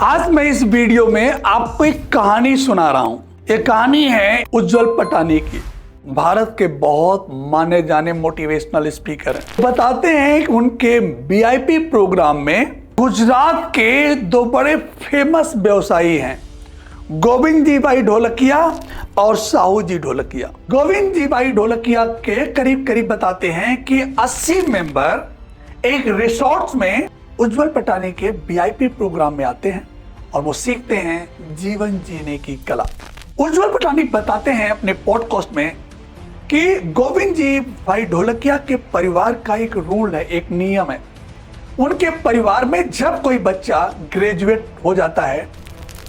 आज मैं इस वीडियो में आपको एक कहानी सुना रहा हूं। ये कहानी है उज्जवल पटानी की। भारत के बहुत माने जाने मोटिवेशनल स्पीकर हैं। बताते हैं कि उनके वीआईपी प्रोग्राम में गुजरात के दो बड़े फेमस व्यवसायी हैं, गोविंद जी भाई ढोलकिया और साहू जी ढोलकिया। गोविंद जी भाई ढोलकिया के करीब करीब बताते हैं कि 80 मेंबर एक रिसोर्ट में उज्जवल पटानी के वीआईपी प्रोग्राम में आते हैं और वो सीखते हैं जीवन जीने की कला। उज्जवल पटानी बताते हैं अपने पॉडकास्ट में कि गोविंद जी भाई ढोलकिया के परिवार का एक रूल है, एक नियम है। उनके परिवार में जब कोई बच्चा ग्रेजुएट हो जाता है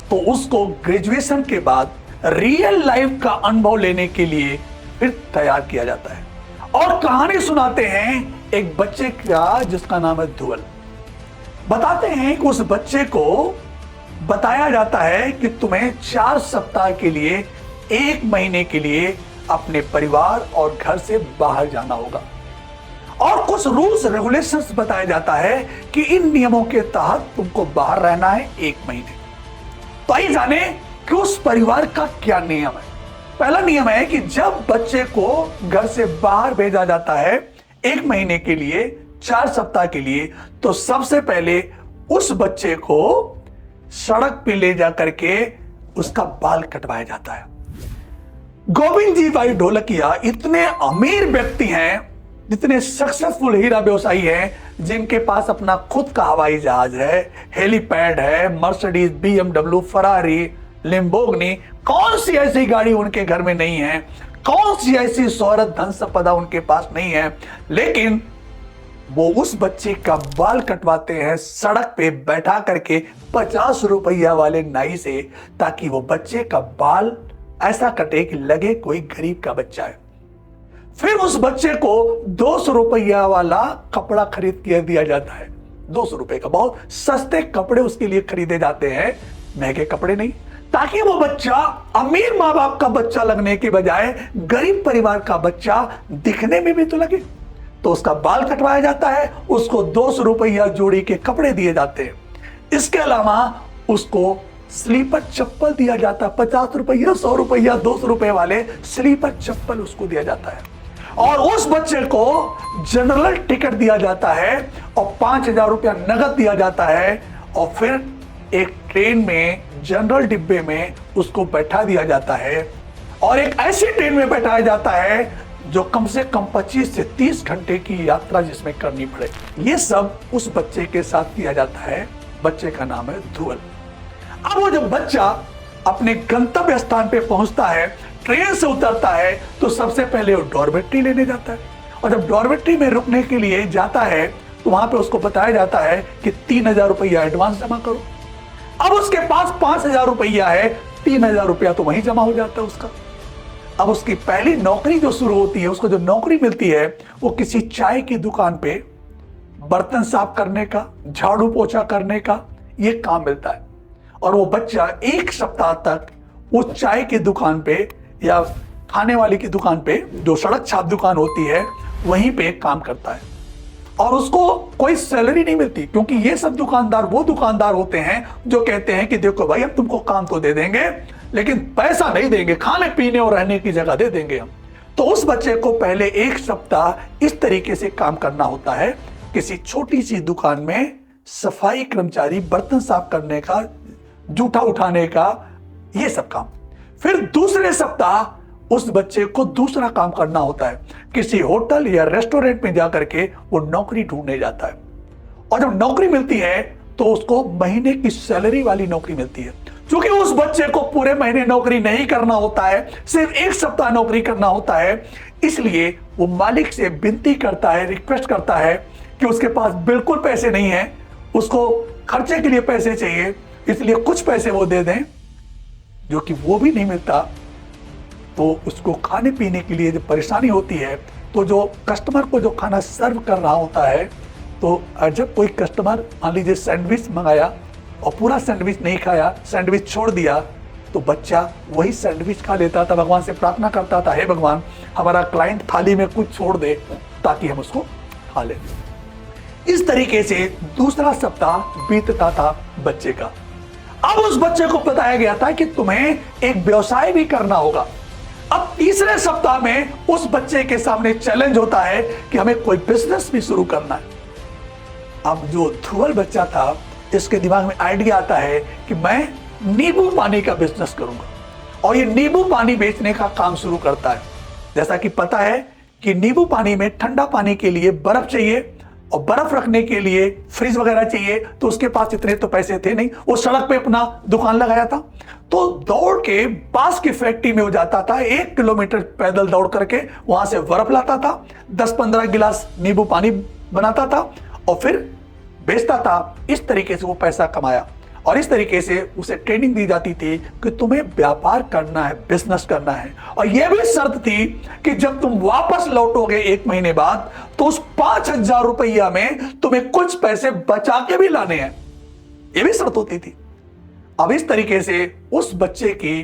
तो उसको ग्रेजुएशन के बाद रियल लाइफ का अनुभव लेने के लिए फिर तैयार किया जाता है और कहानी सुनाते हैं एक बच्चे का जिसका नाम है ध्रुवल। बताते हैं कि उस बच्चे को बताया जाता है कि तुम्हें 4 सप्ताह के लिए, 1 महीने के लिए अपने परिवार और घर से बाहर जाना होगा और कुछ रूल्स रेगुलेशंस बताया जाता है कि इन नियमों के तहत तुमको बाहर रहना है 1 महीने। तो आइए जाने कि उस परिवार का क्या नियम है। पहला नियम है कि जब बच्चे को घर से बाहर भेजा जाता है 1 महीने के लिए, 4 सप्ताह के लिए, तो सबसे पहले उस बच्चे को सड़क पे ले जा करके उसका बाल कटवाया जाता है। गोविंद जी भाई ढोलकिया इतने अमीर व्यक्ति हैं, जितने सक्सेसफुल हीरा व्यवसायी हैं, जिनके पास अपना खुद का हवाई जहाज है, हेलीपैड है, मर्सिडीज, बीएमडब्ल्यू, फरारी, लिम्बोर्गिनी, कौन सी ऐसी गाड़ी उनके घर में नहीं है, कौन सी ऐसी शोहरत, धन संपदा उनके पास नहीं है, लेकिन वो उस बच्चे का बाल कटवाते हैं सड़क पे बैठा करके 50 रुपया वाले नाई से, ताकि वो बच्चे का बाल ऐसा कटे कि लगे कोई गरीब का बच्चा है। फिर उस बच्चे को 200 रुपया वाला कपड़ा खरीद के दिया जाता है। 200 रुपए का, बहुत सस्ते कपड़े उसके लिए खरीदे जाते हैं, महंगे कपड़े नहीं, ताकि वो बच्चा अमीर माँ बाप का बच्चा लगने के बजाय गरीब परिवार का बच्चा दिखने में भी तो लगे। तो उसका बाल कटवाया जाता है, उसको 200 रुपया जोड़ी के कपड़े दिए जाते हैं। इसके अलावा उसको स्लीपर चप्पल दिया जाता है, 50 रुपया, 100 रुपया, 200 रुपए वाले स्लीपर चप्पल उसको दिया जाता है। और उस बच्चे को जनरल टिकट दिया जाता है और 5000 रुपया नगद दिया जाता है और फिर एक ट्रेन में, जनरल डिब्बे में उसको बैठा दिया जाता है और एक ऐसी ट्रेन में बैठाया जाता है जो कम से कम 25 से 30 घंटे की यात्रा जिसमें करनी पड़े। ये सब उस बच्चे के साथ किया जाता है। बच्चे का नाम है ध्रुवल। अब वो जब बच्चा अपने गंतव्य स्थान पे पहुंचता है, ट्रेन से उतरता है, तो सबसे पहले वो डॉर्मेट्री लेने जाता है और जब डॉर्मेट्री में रुकने के लिए जाता है तो वहां पे उसको बताया जाता है कि 3000 रुपया एडवांस जमा करो। अब उसके पास 5000 रुपया है, 3000 रुपया तो वहीं जमा हो जाता है उसका। अब उसकी पहली नौकरी जो शुरू होती है, उसको जो नौकरी मिलती है वो किसी चाय की दुकान पे बर्तन साफ करने का, झाड़ू पोछा करने का ये काम मिलता है और वो बच्चा 1 सप्ताह तक उस चाय की दुकान पे या खाने वाली की दुकान पे, जो सड़क छाप दुकान होती है, वहीं पे काम करता है और उसको कोई सैलरी नहीं मिलती, क्योंकि ये सब दुकानदार वो दुकानदार होते हैं जो कहते हैं कि देखो भाई, हम तुमको काम तो दे देंगे लेकिन पैसा नहीं देंगे, खाने पीने और रहने की जगह दे देंगे हम। तो उस बच्चे को पहले 1 सप्ताह इस तरीके से काम करना होता है, किसी छोटी सी दुकान में सफाई कर्मचारी, बर्तन साफ करने का, जूठा उठाने का, ये सब काम। फिर दूसरे सप्ताह उस बच्चे को दूसरा काम करना होता है, किसी होटल या रेस्टोरेंट में जाकर के वो नौकरी ढूंढने जाता है और जब नौकरी मिलती है तो उसको महीने की सैलरी वाली नौकरी मिलती है। क्योंकि उस बच्चे को पूरे महीने नौकरी नहीं करना होता है, सिर्फ 1 सप्ताह नौकरी करना होता है, इसलिए वो मालिक से विनती करता है, रिक्वेस्ट करता है कि उसके पास बिल्कुल पैसे नहीं है, उसको खर्चे के लिए पैसे चाहिए, इसलिए कुछ पैसे वो दे दें, जो कि वो भी नहीं मिलता। तो उसको खाने पीने के लिए जब परेशानी होती है तो जो कस्टमर को जो खाना सर्व कर रहा होता है, तो जब कोई कस्टमर मान लीजिए सैंडविच मंगाया और पूरा सैंडविच नहीं खाया, सैंडविच छोड़ दिया, तो बच्चा वही सैंडविच खा लेता था, भगवान से प्रार्थना करता था, हे भगवान, हमारा क्लाइंट थाली में कुछ छोड़ दे ताकि हम उसको खा लें। इस तरीके से दूसरा सप्ताह बीतता था बच्चे का। अब उस बच्चे को बताया गया था कि तुम्हें एक व्यवसाय भी करना होगा। अब तीसरे सप्ताह में उस बच्चे के सामने चैलेंज होता है कि हमें कोई बिजनेस भी शुरू करना है। अब जो ध्रुवल बच्चा था, इसके दिमाग में आइडिया आता है कि मैं नींबू पानी का बिजनेस करूंगा, और ये नींबू पानी बेचने का काम शुरू करता है। जैसा कि पता है कि नींबू पानी में ठंडा पानी के लिए बर्फ चाहिए, और बर्फ रखने के लिए फ्रिज वगैरह चाहिए, तो उसके पास इतने तो पैसे थे नहीं। वो सड़क पे अपना दुकान लगाया था, तो दौड़ के पास की फैक्ट्री में हो जाता था, 1 किलोमीटर पैदल दौड़ करके वहां से बर्फ लाता था, 10-15 गिलास नींबू पानी बनाता था और फिर बेचता था। इस तरीके से वो पैसा कमाया, और इस तरीके से उसे ट्रेनिंग दी जाती थी कि तुम्हें व्यापार करना है, बिजनेस करना है। और यह भी शर्त थी कि जब तुम वापस लौटोगे 1 महीने बाद, तो उस 5,000 रुपया में तुम्हें कुछ पैसे बचा के भी लाने हैं। यह भी शर्त होती थी। अब इस तरीके से उस बच्चे की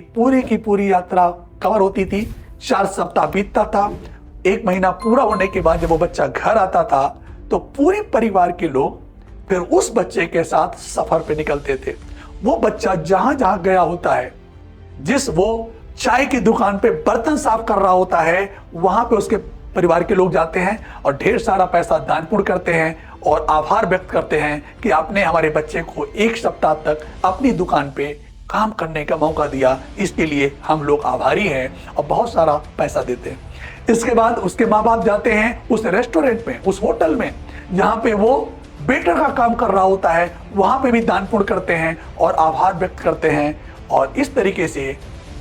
पूरी यात्रा कवर होती थी। 4 सप्ताह बीतता था। 1 महीना पूरा होने के बाद जब वो बच्चा घर आता था, तो पूरे परिवार के लोग फिर उस बच्चे के साथ सफर पे निकलते थे। वो बच्चा जहां जहां गया होता है, जिस वो चाय की दुकान पे बर्तन साफ कर रहा होता है, वहां पे उसके परिवार के लोग जाते हैं और ढेर सारा पैसा दान पुण्य करते हैं और आभार व्यक्त करते हैं कि आपने हमारे बच्चे को 1 सप्ताह तक अपनी दुकान पे काम करने का मौका दिया, इसके लिए हम लोग आभारी हैं, और बहुत सारा पैसा देते हैं। इसके बाद उसके माँ बाप जाते हैं उस रेस्टोरेंट में, उस होटल में जहां पे वो वेटर का काम कर रहा होता है, वहां पे भी दान पुण्य करते हैं और आभार व्यक्त करते हैं। और इस तरीके से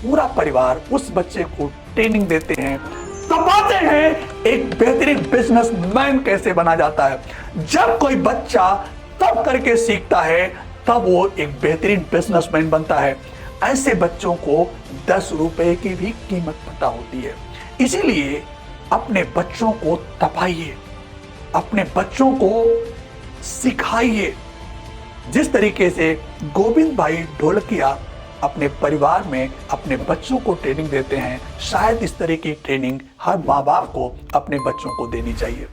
पूरा परिवार उस बच्चे को ट्रेनिंग देते हैं, बताते हैं एक बेहतरीन बिजनेसमैन कैसे बना जाता है। जब कोई बच्चा तब करके सीखता है, तब वो एक बेहतरीन बिजनेसमैन बनता है। ऐसे बच्चों को 10 रुपए की भी कीमत पता होती है। इसीलिए अपने बच्चों को तपाइए, अपने बच्चों को सिखाइए। जिस तरीके से गोविंद भाई ढोलकिया अपने परिवार में अपने बच्चों को ट्रेनिंग देते हैं, शायद इस तरह की ट्रेनिंग हर माँ बाप को अपने बच्चों को देनी चाहिए।